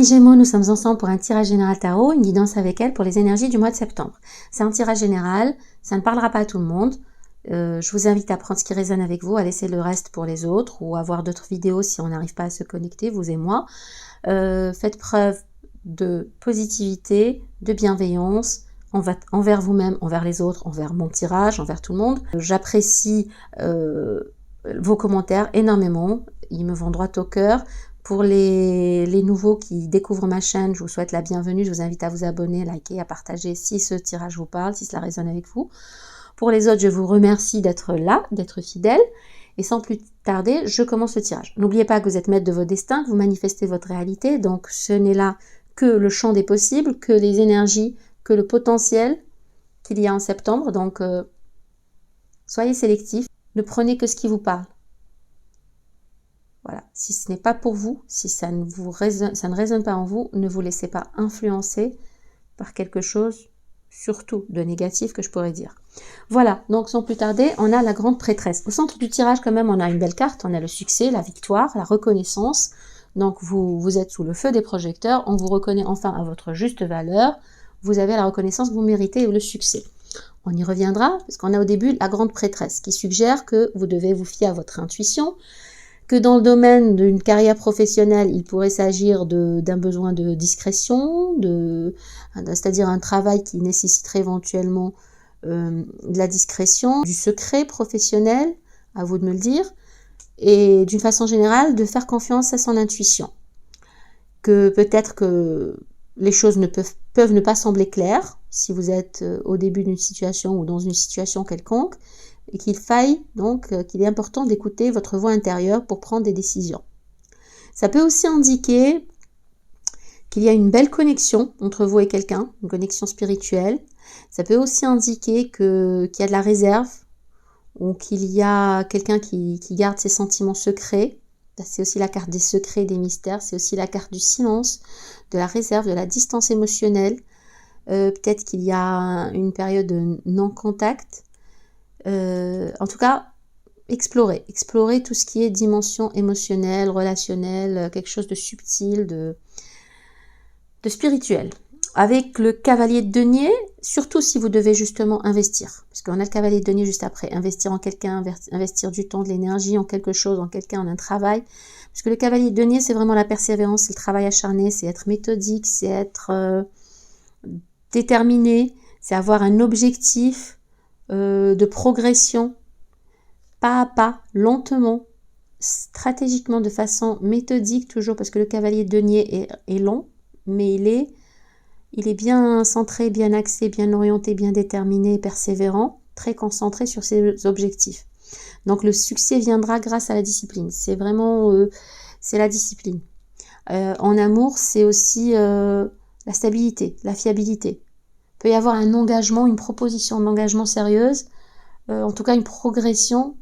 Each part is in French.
Amis Gémeaux, nous sommes ensemble pour un tirage général tarot, une guidance avec elle pour les énergies du mois de septembre. C'est un tirage général, ça ne parlera pas à tout le monde. Je vous invite à prendre ce qui résonne avec vous, à laisser le reste pour les autres ou à voir d'autres vidéos si on n'arrive pas à se connecter, vous et moi. Faites preuve de positivité, de bienveillance envers vous-même, envers les autres, envers mon tirage, envers tout le monde. J'apprécie vos commentaires énormément, ils me vont droit au cœur. Pour les nouveaux qui découvrent ma chaîne, je vous souhaite la bienvenue. Je vous invite à vous abonner, liker, à partager si ce tirage vous parle, si cela résonne avec vous. Pour les autres, je vous remercie d'être là, d'être fidèles. Et sans plus tarder, je commence le tirage. N'oubliez pas que vous êtes maître de vos destins, que vous manifestez votre réalité. Donc ce n'est là que le champ des possibles, que les énergies, que le potentiel qu'il y a en septembre. Donc soyez sélectifs, ne prenez que ce qui vous parle. Voilà, si ce n'est pas pour vous, si ça ne résonne pas en vous, ne vous laissez pas influencer par quelque chose, surtout de négatif que je pourrais dire. Voilà, donc sans plus tarder, on a la grande prêtresse. Au centre du tirage quand même, on a une belle carte, on a le succès, la victoire, la reconnaissance. Donc vous êtes sous le feu des projecteurs, on vous reconnaît enfin à votre juste valeur, vous avez la reconnaissance que vous méritez et le succès. On y reviendra, parce qu'on a au début la grande prêtresse qui suggère que vous devez vous fier à votre intuition, que dans le domaine d'une carrière professionnelle, il pourrait s'agir d'un besoin de discrétion, c'est-à-dire un travail qui nécessiterait éventuellement de la discrétion, du secret professionnel, à vous de me le dire, et d'une façon générale, de faire confiance à son intuition. Que peut-être que les choses peuvent ne pas sembler claires, si vous êtes au début d'une situation ou dans une situation quelconque, et qu'il est important d'écouter votre voix intérieure pour prendre des décisions. Ça peut aussi indiquer qu'il y a une belle connexion entre vous et quelqu'un, une connexion spirituelle. Ça peut aussi indiquer qu'il y a de la réserve, ou qu'il y a quelqu'un qui garde ses sentiments secrets. C'est aussi la carte des secrets, des mystères, c'est aussi la carte du silence, de la réserve, de la distance émotionnelle. Peut-être qu'il y a une période de non-contact. En tout cas, explorez tout ce qui est dimension émotionnelle, relationnelle, quelque chose de subtil, de spirituel. Avec le cavalier de denier, surtout si vous devez justement investir, parce qu'on a le cavalier de denier juste après, investir en quelqu'un, investir du temps, de l'énergie en quelque chose, en quelqu'un, en un travail, parce que le cavalier de denier, c'est vraiment la persévérance, c'est le travail acharné, c'est être méthodique, c'est être déterminé, c'est avoir un objectif de progression, pas à pas, lentement, stratégiquement, de façon méthodique toujours, parce que le cavalier de denier est long, mais il est bien centré, bien axé, bien orienté, bien déterminé, persévérant, très concentré sur ses objectifs. Donc le succès viendra grâce à la discipline, c'est vraiment c'est la discipline. En amour, c'est aussi la stabilité, la fiabilité. Il peut y avoir un engagement, une proposition d'engagement sérieuse, en tout cas une progression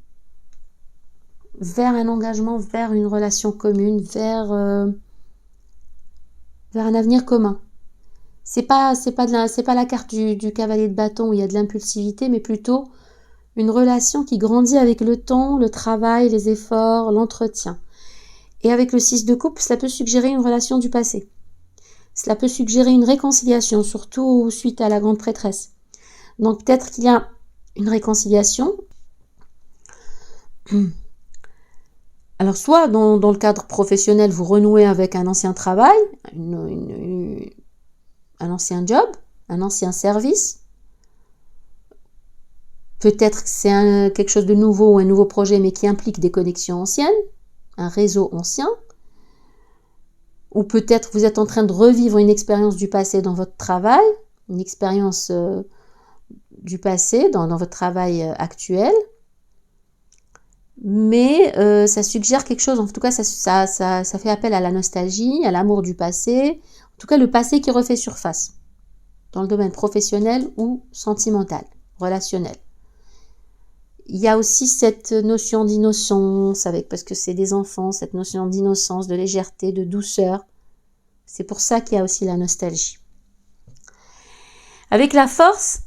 vers un engagement, vers une relation commune, vers un avenir commun. C'est pas la carte du cavalier de bâton où il y a de l'impulsivité, mais plutôt une relation qui grandit avec le temps, le travail, les efforts, l'entretien. Et avec le 6 de coupe, ça peut suggérer une relation du passé. Cela peut suggérer une réconciliation, surtout suite à la grande prêtresse. Donc peut-être qu'il y a une réconciliation. Alors soit dans le cadre professionnel, vous renouez avec un ancien travail, un ancien job, un ancien service. Peut-être que c'est quelque chose de nouveau ou un nouveau projet, mais qui implique des connexions anciennes, un réseau ancien. Ou peut-être vous êtes en train de revivre une expérience du passé dans votre travail, une expérience du passé dans votre travail actuel. Mais ça suggère quelque chose, en tout cas ça fait appel à la nostalgie, à l'amour du passé, en tout cas le passé qui refait surface, dans le domaine professionnel ou sentimental, relationnel. Il y a aussi cette notion d'innocence, parce que c'est des enfants, cette notion d'innocence, de légèreté, de douceur. C'est pour ça qu'il y a aussi la nostalgie. Avec la force,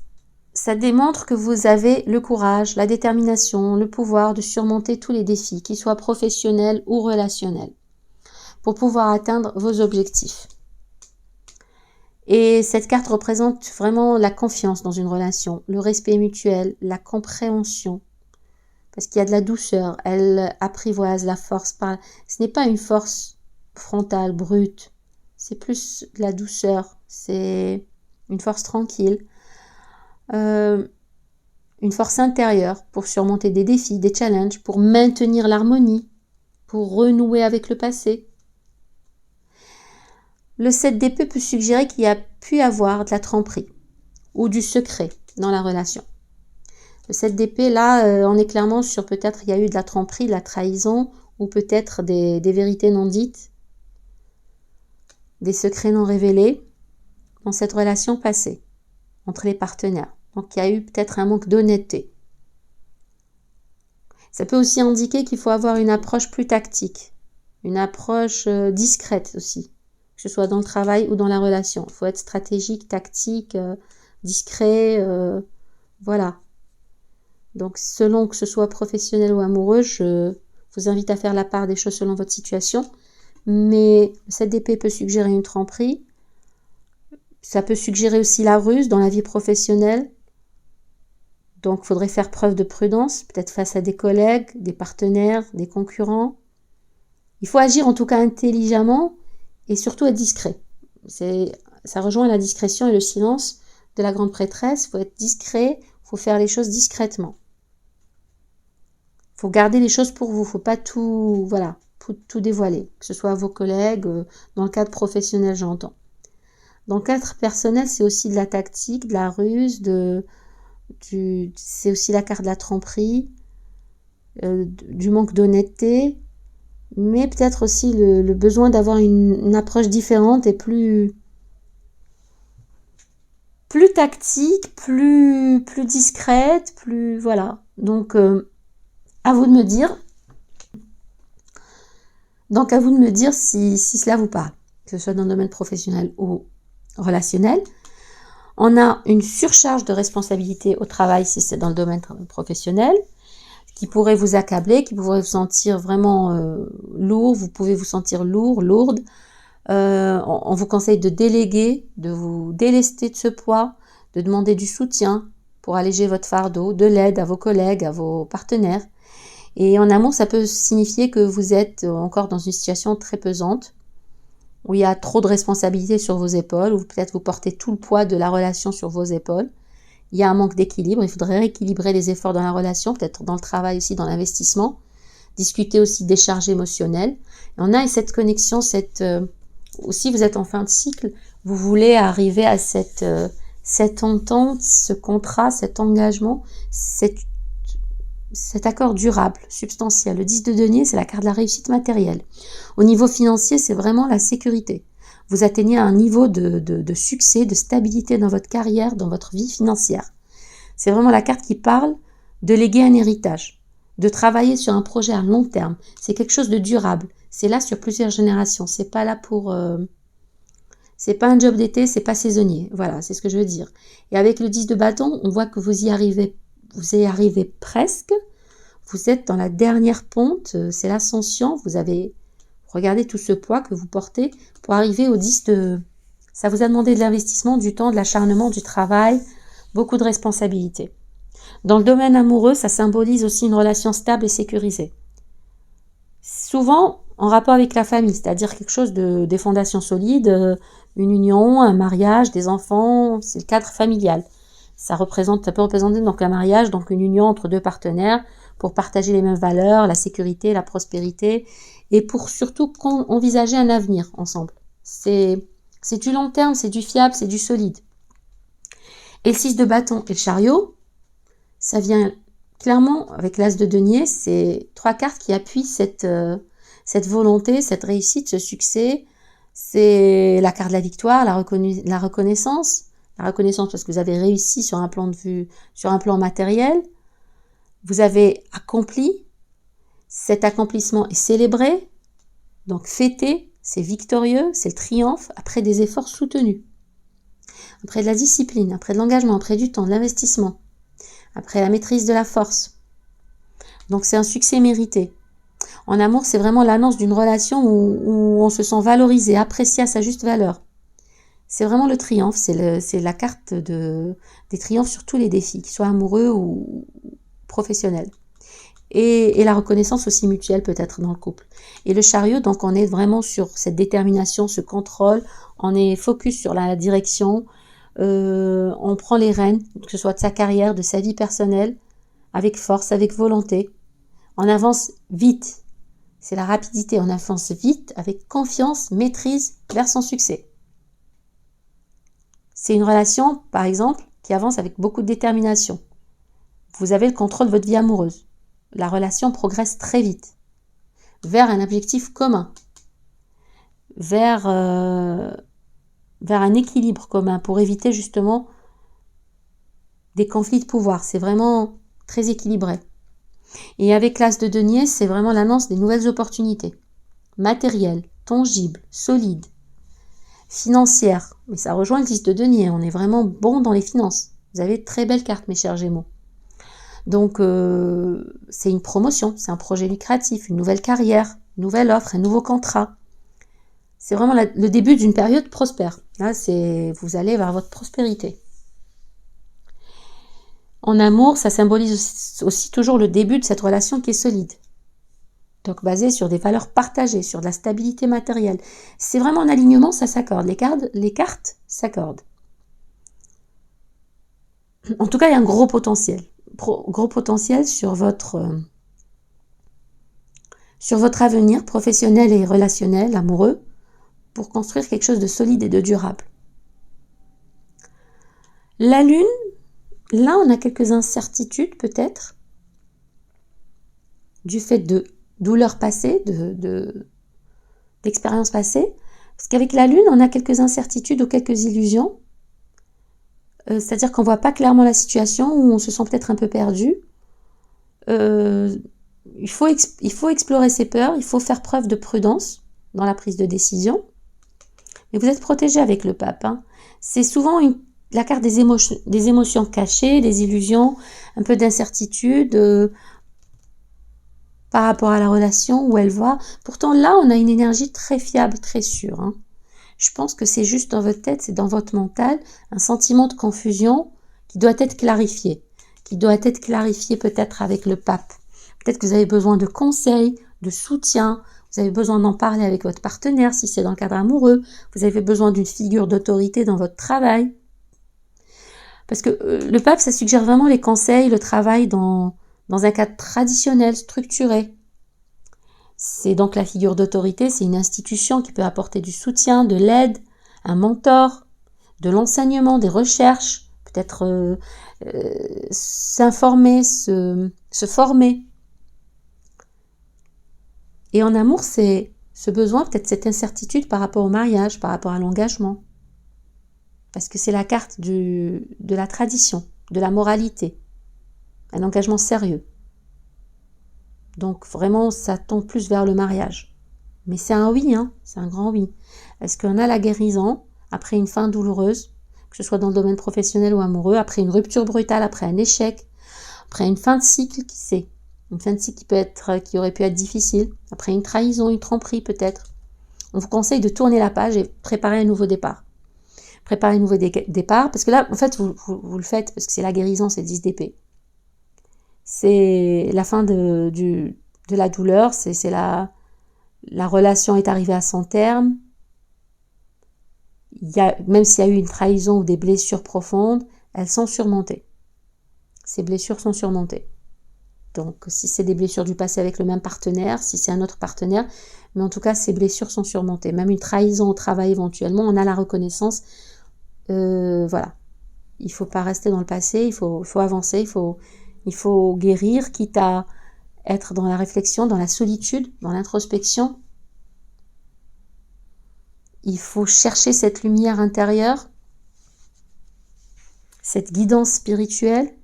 ça démontre que vous avez le courage, la détermination, le pouvoir de surmonter tous les défis, qu'ils soient professionnels ou relationnels, pour pouvoir atteindre vos objectifs. Et cette carte représente vraiment la confiance dans une relation, le respect mutuel, la compréhension. Parce qu'il y a de la douceur, elle apprivoise la force. Ce n'est pas une force frontale, brute. C'est plus de la douceur. C'est une force tranquille. Une force intérieure pour surmonter des défis, des challenges, pour maintenir l'harmonie, pour renouer avec le passé. Le 7 d'épée peut suggérer qu'il y a pu avoir de la tromperie ou du secret dans la relation. Le 7 d'épée, là, on est clairement sur peut-être il y a eu de la tromperie, de la trahison, ou peut-être des vérités non dites, des secrets non révélés dans cette relation passée entre les partenaires. Donc il y a eu peut-être un manque d'honnêteté. Ça peut aussi indiquer qu'il faut avoir une approche plus tactique, une approche discrète aussi, que ce soit dans le travail ou dans la relation. Il faut être stratégique, tactique, discret, voilà. Donc, selon que ce soit professionnel ou amoureux, je vous invite à faire la part des choses selon votre situation. Mais cette d'épée peut suggérer une tromperie. Ça peut suggérer aussi la ruse dans la vie professionnelle. Donc, il faudrait faire preuve de prudence, peut-être face à des collègues, des partenaires, des concurrents. Il faut agir en tout cas intelligemment et surtout être discret. Ça rejoint la discrétion et le silence de la grande prêtresse. Il faut être discret, il faut faire les choses discrètement. Il faut garder les choses pour vous, il ne faut pas tout dévoiler, que ce soit à vos collègues, dans le cadre professionnel, j'entends. Dans le cadre personnel, c'est aussi de la tactique, de la ruse, c'est aussi la carte de la tromperie, du manque d'honnêteté, mais peut-être aussi le besoin d'avoir une approche différente et plus tactique, plus discrète, plus voilà. Donc à vous de me dire. Donc à vous de me dire si cela vous parle, que ce soit dans le domaine professionnel ou relationnel. On a une surcharge de responsabilité au travail si c'est dans le domaine professionnel, qui pourrait vous accabler, qui pourrait vous sentir vraiment lourd, vous pouvez vous sentir lourd, lourde. On vous conseille de déléguer, de vous délester de ce poids, de demander du soutien pour alléger votre fardeau, de l'aide à vos collègues, à vos partenaires. Et en amont, ça peut signifier que vous êtes encore dans une situation très pesante, où il y a trop de responsabilités sur vos épaules, ou peut-être vous portez tout le poids de la relation sur vos épaules. Il y a un manque d'équilibre, il faudrait rééquilibrer les efforts dans la relation, peut-être dans le travail aussi, dans l'investissement. Discuter aussi des charges émotionnelles. Et on a cette connexion, aussi vous êtes en fin de cycle, vous voulez arriver à cette entente, ce contrat, cet engagement, cet accord durable, substantiel. Le 10 de denier, c'est la carte de la réussite matérielle. Au niveau financier, c'est vraiment la sécurité. Vous atteignez un niveau de succès, de stabilité dans votre carrière, dans votre vie financière. C'est vraiment la carte qui parle de léguer un héritage, de travailler sur un projet à long terme. C'est quelque chose de durable. C'est là sur plusieurs générations. C'est pas là pour... c'est pas un job d'été, c'est pas saisonnier. Voilà, c'est ce que je veux dire. Et avec le 10 de bâton, on voit que vous y arrivez presque. Vous êtes dans la dernière pente, c'est l'ascension. Regardez tout ce poids que vous portez pour arriver au 10 de... Ça vous a demandé de l'investissement, du temps, de l'acharnement, du travail, beaucoup de responsabilités. Dans le domaine amoureux, ça symbolise aussi une relation stable et sécurisée. Souvent en rapport avec la famille, c'est-à-dire quelque chose des fondations solides, une union, un mariage, des enfants, c'est le cadre familial. Ça peut représenter donc un mariage, donc une union entre deux partenaires pour partager les mêmes valeurs, la sécurité, la prospérité et pour surtout envisager un avenir ensemble. C'est du long terme, c'est du fiable, c'est du solide. Et le 6 de bâton et le chariot, ça vient clairement avec l'as de denier, c'est trois cartes qui appuient cette volonté, cette réussite, ce succès. C'est la carte de la victoire, la reconnaissance. La reconnaissance parce que vous avez réussi sur un plan de vue, sur un plan matériel. Vous avez accompli. Cet accomplissement est célébré. Donc fêté, c'est victorieux, c'est le triomphe après des efforts soutenus. Après de la discipline, après de l'engagement, après du temps, de l'investissement. Après la maîtrise de la force. Donc c'est un succès mérité. En amour, c'est vraiment l'annonce d'une relation où on se sent valorisé, apprécié à sa juste valeur. C'est vraiment le triomphe, c'est la carte des triomphes sur tous les défis, qu'ils soient amoureux ou professionnels. Et la reconnaissance aussi mutuelle peut-être dans le couple. Et le chariot, donc on est vraiment sur cette détermination, ce contrôle, on est focus sur la direction, on prend les rênes, que ce soit de sa carrière, de sa vie personnelle, avec force, avec volonté. On avance vite, c'est la rapidité, on avance vite, avec confiance, maîtrise, vers son succès. C'est une relation, par exemple, qui avance avec beaucoup de détermination. Vous avez le contrôle de votre vie amoureuse. La relation progresse très vite vers un objectif commun, vers un équilibre commun pour éviter justement des conflits de pouvoir. C'est vraiment très équilibré. Et avec l'as de denier, c'est vraiment l'annonce des nouvelles opportunités matérielles, tangibles, solides, financières. Mais ça rejoint le 10 de denier, on est vraiment bon dans les finances. Vous avez de très belles cartes, mes chers Gémeaux. Donc, c'est une promotion, c'est un projet lucratif, une nouvelle carrière, une nouvelle offre, un nouveau contrat. C'est vraiment le début d'une période prospère. Là, vous allez vers votre prospérité. En amour, ça symbolise aussi toujours le début de cette relation qui est solide. Donc, basée sur des valeurs partagées, sur de la stabilité matérielle. C'est vraiment un alignement, ça s'accorde. Les cartes s'accordent. En tout cas, il y a un gros potentiel. Gros potentiel sur votre avenir professionnel et relationnel, amoureux, pour construire quelque chose de solide et de durable. La lune, là on a quelques incertitudes peut-être, du fait de douleurs passées, d'expériences passées, parce qu'avec la lune on a quelques incertitudes ou quelques illusions, c'est-à-dire qu'on ne voit pas clairement la situation, ou on se sent peut-être un peu perdu. Il faut explorer ses peurs, il faut faire preuve de prudence dans la prise de décision. Mais vous êtes protégé avec le pape. Hein. C'est souvent la carte des émotions cachées, des illusions, un peu d'incertitude par rapport à la relation, où elle va. Pourtant là, on a une énergie très fiable, très sûre. Hein. Je pense que c'est juste dans votre tête, c'est dans votre mental, un sentiment de confusion qui doit être clarifié. Peut-être avec le pape. Peut-être que vous avez besoin de conseils, de soutien, vous avez besoin d'en parler avec votre partenaire si c'est dans le cadre amoureux, vous avez besoin d'une figure d'autorité dans votre travail. Parce que le pape, ça suggère vraiment les conseils, le travail dans un cadre traditionnel, structuré. C'est donc la figure d'autorité, c'est une institution qui peut apporter du soutien, de l'aide, un mentor, de l'enseignement, des recherches, peut-être s'informer, se former. Et en amour, c'est ce besoin, peut-être cette incertitude par rapport au mariage, par rapport à l'engagement. Parce que c'est la carte de la tradition, de la moralité. Un engagement sérieux. Donc vraiment, ça tend plus vers le mariage. Mais c'est un oui, hein, c'est un grand oui. Est-ce qu'on a la guérison après une fin douloureuse, que ce soit dans le domaine professionnel ou amoureux, après une rupture brutale, après un échec, après une fin de cycle, qui sait? Une fin de cycle qui aurait pu être difficile, après une trahison, une tromperie peut-être. On vous conseille de tourner la page et préparer un nouveau départ. Préparer un nouveau départ, parce que là, en fait, vous le faites, parce que c'est la guérison, c'est 10 d'épée. C'est la fin de la douleur, c'est la relation est arrivée à son terme. Même s'il y a eu une trahison ou des blessures profondes, elles sont surmontées. Ces blessures sont surmontées. Donc, si c'est des blessures du passé avec le même partenaire, si c'est un autre partenaire, mais en tout cas, ces blessures sont surmontées. Même une trahison au travail éventuellement, on a la reconnaissance. Voilà. Il ne faut pas rester dans le passé, il faut avancer, il faut guérir, quitte à être dans la réflexion, dans la solitude, dans l'introspection. Il faut chercher cette lumière intérieure, cette guidance spirituelle.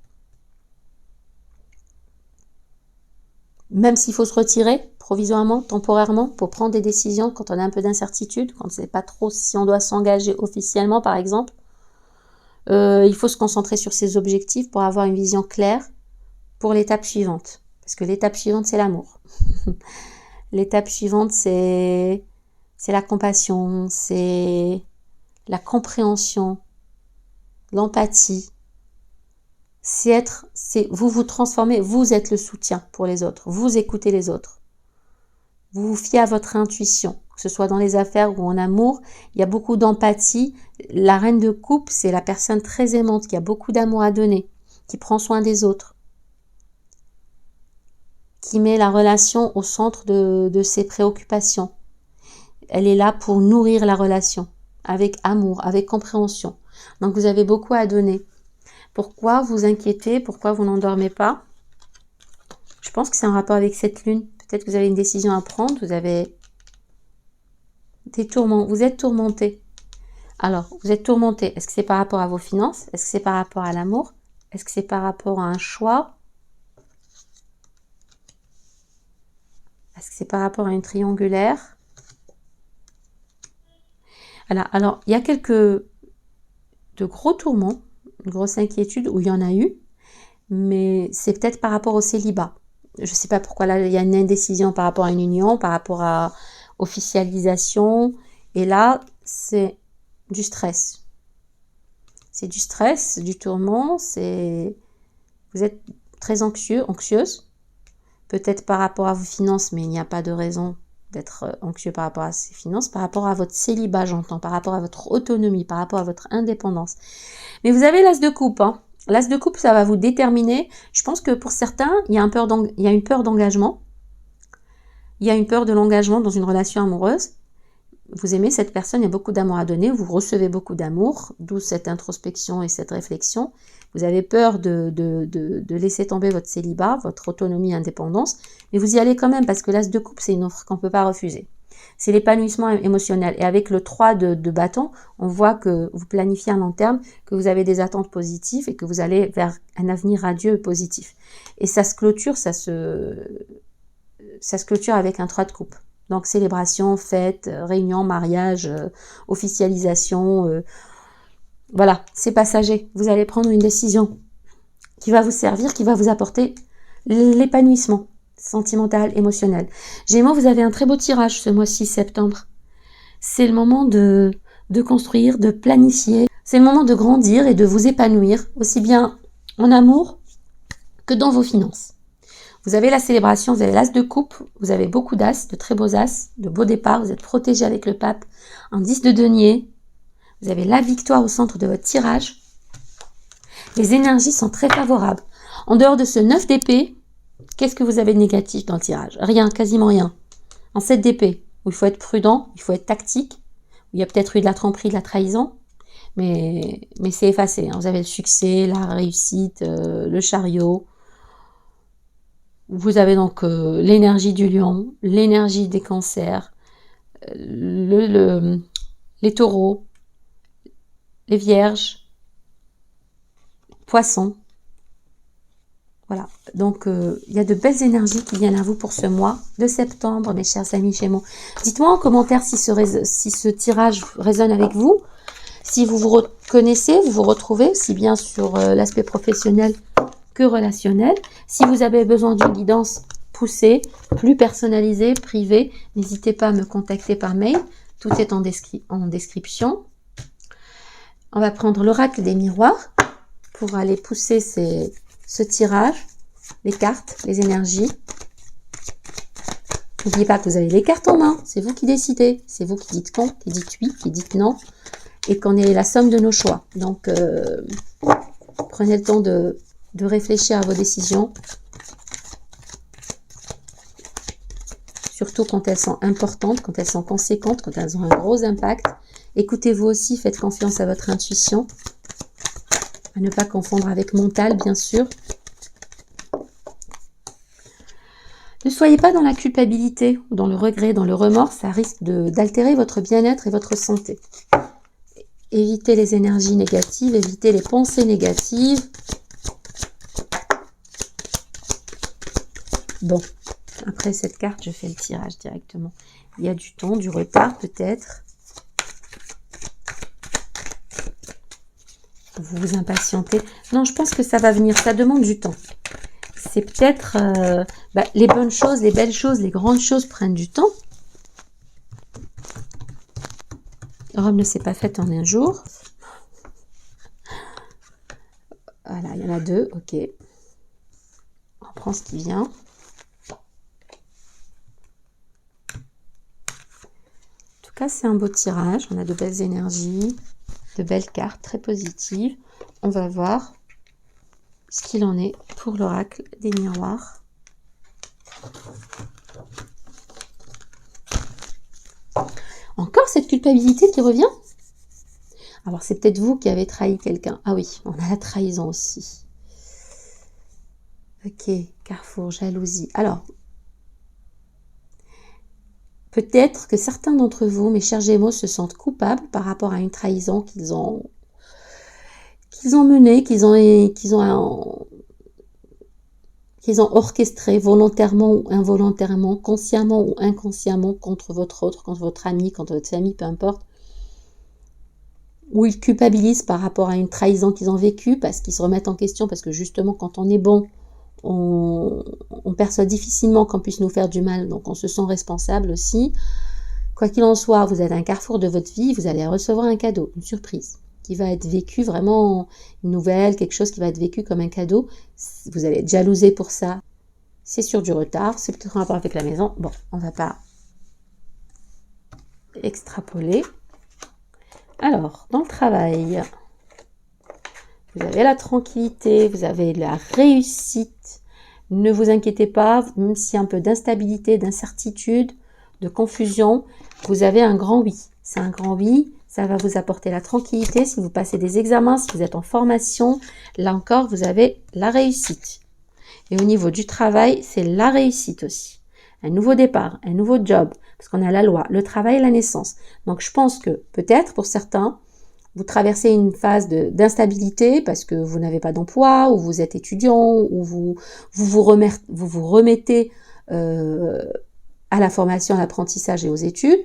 Même s'il faut se retirer provisoirement, temporairement, pour prendre des décisions quand on a un peu d'incertitude, quand on ne sait pas trop si on doit s'engager officiellement, par exemple. Il faut se concentrer sur ses objectifs pour avoir une vision claire pour l'étape suivante. Parce que l'étape suivante, c'est l'amour. L'étape suivante, c'est la compassion, c'est la compréhension, l'empathie. Vous vous transformez, vous êtes le soutien pour les autres, vous écoutez les autres. Vous vous fiez à votre intuition, que ce soit dans les affaires ou en amour, il y a beaucoup d'empathie. La reine de coupe, c'est la personne très aimante, qui a beaucoup d'amour à donner, qui prend soin des autres, qui met la relation au centre de ses préoccupations. Elle est là pour nourrir la relation, avec amour, avec compréhension. Donc vous avez beaucoup à donner. Pourquoi vous inquiétez? Pourquoi vous n'endormez pas? Je pense que c'est en rapport avec cette lune. Peut-être que vous avez une décision à prendre, vous avez des tourments, vous êtes tourmenté. Alors, vous êtes tourmenté. Est-ce que c'est par rapport à vos finances? Est-ce que c'est par rapport à l'amour? Est-ce que c'est par rapport à un choix? Est-ce que c'est par rapport à une triangulaire? Voilà. Alors, il y a de gros tourments, une grosse inquiétude où il y en a eu, mais c'est peut-être par rapport au célibat. Je ne sais pas pourquoi là, il y a une indécision par rapport à une union, par rapport à officialisation. Et là, c'est du stress. C'est du stress, du tourment. Vous êtes très anxieuse. Peut-être par rapport à vos finances, mais il n'y a pas de raison d'être anxieux par rapport à ces finances. Par rapport à votre célibat, j'entends. Par rapport à votre autonomie, par rapport à votre indépendance. Mais vous avez l'as de coupe, hein. L'as de coupe, ça va vous déterminer. Je pense que pour certains, il y a une peur d'engagement. Il y a une peur de l'engagement dans une relation amoureuse. Vous aimez cette personne, il y a beaucoup d'amour à donner, vous recevez beaucoup d'amour, d'où cette introspection et cette réflexion. Vous avez peur de laisser tomber votre célibat, votre autonomie et indépendance, mais vous y allez quand même parce que l'as de coupe, c'est une offre qu'on ne peut pas refuser. C'est l'épanouissement émotionnel. Et avec le 3 de bâton, on voit que vous planifiez à long terme, que vous avez des attentes positives et que vous allez vers un avenir radieux et positif. Et ça se clôture, ça se clôture avec un 3 de coupe. Donc célébration, fête, réunion, mariage, officialisation. Voilà, c'est passager. Vous allez prendre une décision qui va vous servir, qui va vous apporter l'épanouissement sentimental, émotionnel. Gémeaux, vous avez un très beau tirage ce mois-ci, septembre. C'est le moment de construire, de planifier. C'est le moment de grandir et de vous épanouir, aussi bien en amour que dans vos finances. Vous avez la célébration, vous avez l'as de coupe, vous avez beaucoup d'as, de très beaux as, de beaux départs, vous êtes protégé avec le pape, un 10 de denier, vous avez la victoire au centre de votre tirage. Les énergies sont très favorables. En dehors de ce 9 d'épée, qu'est-ce que vous avez de négatif dans le tirage? Rien, quasiment rien. En 7 d'épée, où il faut être prudent, il faut être tactique, où il y a peut-être eu de la tromperie, de la trahison, mais c'est effacé. Hein. Vous avez le succès, la réussite, le chariot. Vous avez donc l'énergie du lion, l'énergie des cancers, les taureaux, les vierges, poissons. Voilà, donc il y a de belles énergies qui viennent à vous pour ce mois de septembre, mes chers amis Gémeaux. Dites-moi en commentaire si ce tirage résonne avec vous, si vous vous reconnaissez, vous vous retrouvez, aussi bien sur l'aspect professionnel que relationnel. Si vous avez besoin d'une guidance poussée, plus personnalisée, privée, n'hésitez pas à me contacter par mail. Tout est en description. On va prendre l'oracle des miroirs pour aller pousser ce tirage, les cartes, les énergies. N'oubliez pas que vous avez les cartes en main, c'est vous qui décidez. C'est vous qui dites con, qui dites oui, qui dites non, et qu'on est la somme de nos choix. Donc, prenez le temps de réfléchir à vos décisions, surtout quand elles sont importantes, quand elles sont conséquentes, quand elles ont un gros impact. Écoutez-vous aussi, faites confiance à votre intuition, à ne pas confondre avec mental, bien sûr. Ne soyez pas dans la culpabilité ou dans le regret, dans le remords, ça risque d'altérer votre bien-être et votre santé. Évitez les énergies négatives, évitez les pensées négatives. Bon, après cette carte, je fais le tirage directement. Il y a du temps, du retard peut-être. Vous vous impatientez. Non, je pense que ça va venir, ça demande du temps. C'est peut-être les bonnes choses, les belles choses, les grandes choses prennent du temps. Rome ne s'est pas faite en un jour. Voilà, il y en a 2, ok. On prend ce qui vient. En tout cas, c'est un beau tirage. On a de belles énergies, de belles cartes très positives. On va voir ce qu'il en est pour l'oracle des miroirs. Encore cette culpabilité qui revient? Alors c'est peut-être vous qui avez trahi quelqu'un. Ah oui, on a la trahison aussi. Ok, carrefour, jalousie. Alors, peut-être que certains d'entre vous, mes chers Gémeaux, se sentent coupables par rapport à une trahison qu'ils ont menée, qu'ils ont orchestrée volontairement ou involontairement, consciemment ou inconsciemment contre votre ami, contre votre famille, peu importe. Ou ils culpabilisent par rapport à une trahison qu'ils ont vécue parce qu'ils se remettent en question, parce que justement quand on est bon, on perçoit difficilement qu'on puisse nous faire du mal, donc on se sent responsable aussi. Quoi qu'il en soit, vous êtes à un carrefour de votre vie, vous allez recevoir un cadeau, une surprise, qui va être vécu vraiment, une nouvelle, quelque chose qui va être vécu comme un cadeau. Vous allez être jalousé pour ça. C'est sur du retard, c'est peut-être en rapport avec la maison. Bon, on va pas extrapoler. Alors, dans le travail, vous avez la tranquillité, vous avez la réussite. Ne vous inquiétez pas, même s'il y a un peu d'instabilité, d'incertitude, de confusion, vous avez un grand oui. C'est un grand oui, ça va vous apporter la tranquillité. Si vous passez des examens, si vous êtes en formation, là encore, vous avez la réussite. Et au niveau du travail, c'est la réussite aussi. Un nouveau départ, un nouveau job, parce qu'on a la loi, le travail et la naissance. Donc je pense que peut-être pour certains, vous traversez une phase d'instabilité parce que vous n'avez pas d'emploi, ou vous êtes étudiant, ou vous vous remettez à la formation, à l'apprentissage et aux études.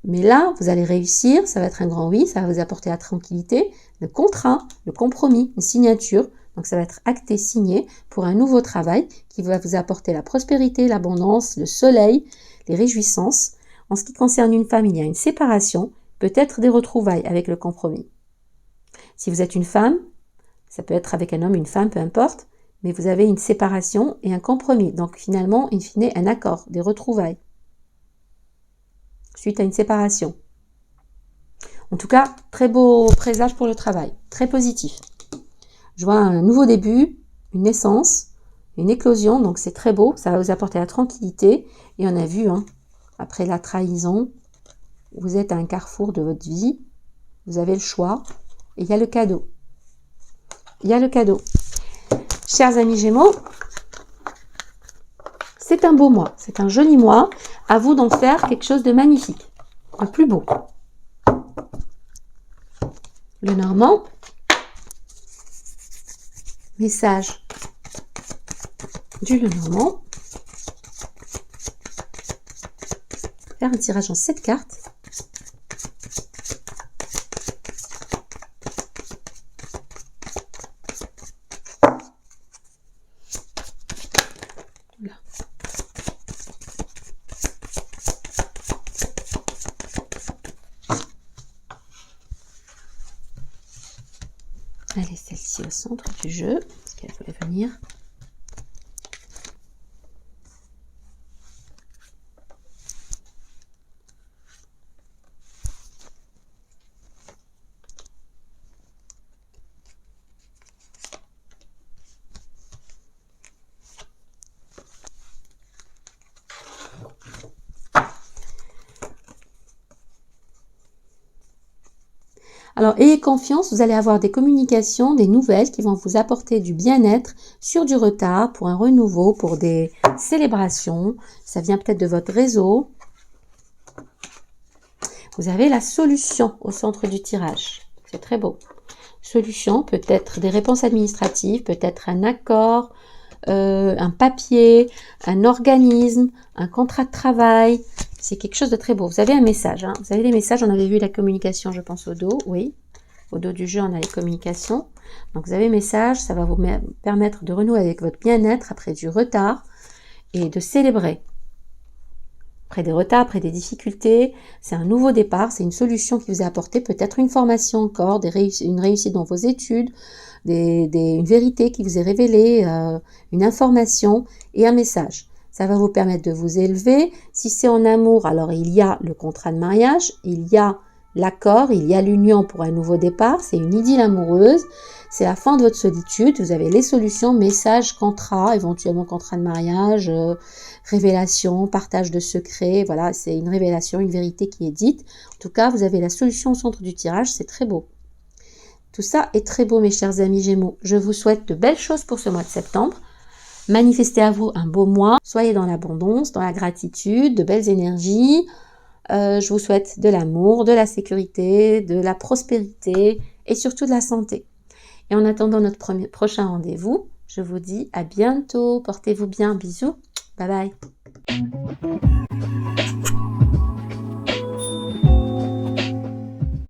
Mais là, vous allez réussir, ça va être un grand oui, ça va vous apporter la tranquillité, le contrat, le compromis, une signature. Donc ça va être acté, signé pour un nouveau travail qui va vous apporter la prospérité, l'abondance, le soleil, les réjouissances. En ce qui concerne une femme, il y a une séparation, peut-être des retrouvailles avec le compromis. Si vous êtes une femme, ça peut être avec un homme, une femme, peu importe, mais vous avez une séparation et un compromis. Donc finalement, in fine, un accord, des retrouvailles suite à une séparation. En tout cas, très beau présage pour le travail, très positif. Je vois un nouveau début, une naissance, une éclosion, donc c'est très beau, ça va vous apporter la tranquillité. Et on a vu, après la trahison, vous êtes à un carrefour de votre vie, vous avez le choix, et il y a le cadeau. Il y a le cadeau. Chers amis Gémeaux, c'est un beau mois, c'est un joli mois, à vous d'en faire quelque chose de magnifique, le plus beau. Le Normand, message du Lenormand. Faire un tirage en 7 cartes. Là. Allez, celle-ci au centre du jeu, parce qu'elle voulait venir. Alors, ayez confiance, vous allez avoir des communications, des nouvelles qui vont vous apporter du bien-être sur du retard, pour un renouveau, pour des célébrations. Ça vient peut-être de votre réseau. Vous avez la solution au centre du tirage. C'est très beau. Solution, peut-être des réponses administratives, peut-être un accord, un papier, un organisme, un contrat de travail. C'est quelque chose de très beau. Vous avez un message. Vous avez des messages. On avait vu la communication, je pense, au dos. Oui. Au dos du jeu, on a les communications. Donc, vous avez un message. Ça va vous permettre de renouer avec votre bien-être après du retard et de célébrer. après des retards, après des difficultés. C'est un nouveau départ, c'est une solution qui vous est apportée, peut-être une formation encore, une réussite dans vos études, une vérité qui vous est révélée, une information et un message. Ça va vous permettre de vous élever. Si c'est en amour, alors il y a le contrat de mariage, il y a l'accord, il y a l'union pour un nouveau départ, c'est une idylle amoureuse, c'est la fin de votre solitude, vous avez les solutions, message, contrat, éventuellement contrat de mariage, révélation, partage de secrets, voilà, c'est une révélation, une vérité qui est dite. En tout cas, vous avez la solution au centre du tirage, c'est très beau. Tout ça est très beau, mes chers amis Gémeaux. Je vous souhaite de belles choses pour ce mois de septembre. Manifestez à vous un beau mois, soyez dans l'abondance, dans la gratitude, de belles énergies. Je vous souhaite de l'amour, de la sécurité, de la prospérité et surtout de la santé. Et en attendant notre prochain rendez-vous, je vous dis à bientôt. Portez-vous bien. Bisous. Bye bye.